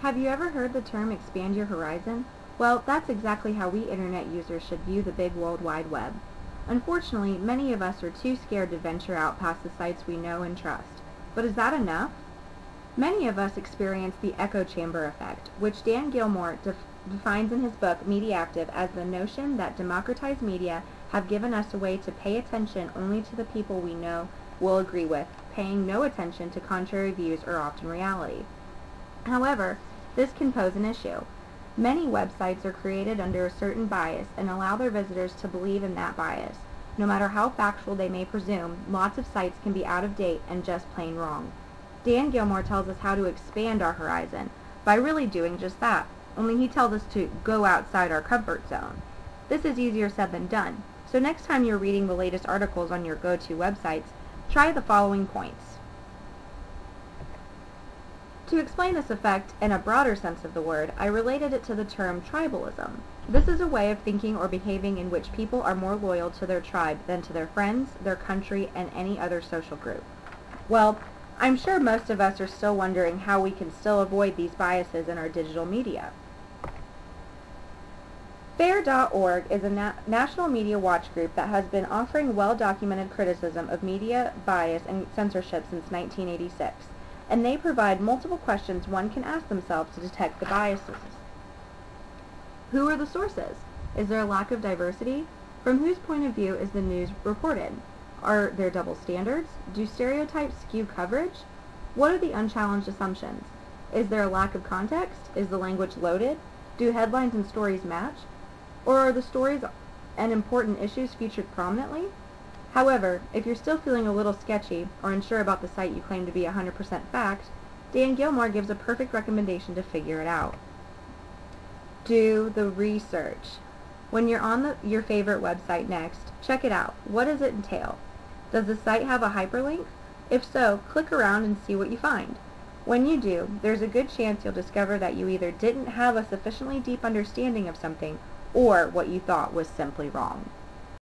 Have you ever heard the term expand your horizon? Well, that's exactly how we internet users should view the big World Wide Web. Unfortunately, many of us are too scared to venture out past the sites we know and trust. But is that enough? Many of us experience the echo chamber effect, which Dan Gilmore defines in his book Mediactive as the notion that democratized media have given us a way to pay attention only to the people we know will agree with, paying no attention to contrary views or often reality. However, this can pose an issue. Many websites are created under a certain bias and allow their visitors to believe in that bias. No matter how factual they may presume, lots of sites can be out of date and just plain wrong. Dan Gilmore tells us how to expand our horizon by really doing just that, only he tells us to go outside our comfort zone. This is easier said than done, so next time you're reading the latest articles on your go-to websites, try the following points. To explain this effect in a broader sense of the word, I related it to the term tribalism. This is a way of thinking or behaving in which people are more loyal to their tribe than to their friends, their country, and any other social group. Well, I'm sure most of us are still wondering how we can still avoid these biases in our digital media. FAIR.org is a national media watch group that has been offering well-documented criticism of media bias and censorship since 1986, and they provide multiple questions one can ask themselves to detect the biases. Who are the sources? Is there a lack of diversity? From whose point of view is the news reported? Are there double standards? Do stereotypes skew coverage? What are the unchallenged assumptions? Is there a lack of context? Is the language loaded? Do headlines and stories match? Or are the stories and important issues featured prominently? However, if you're still feeling a little sketchy or unsure about the site you claim to be 100% fact, Dan Gilmore gives a perfect recommendation to figure it out. Do the research. When you're on your favorite website next, check it out. What does it entail? Does the site have a hyperlink? If so, click around and see what you find. When you do, there's a good chance you'll discover that you either didn't have a sufficiently deep understanding of something or what you thought was simply wrong.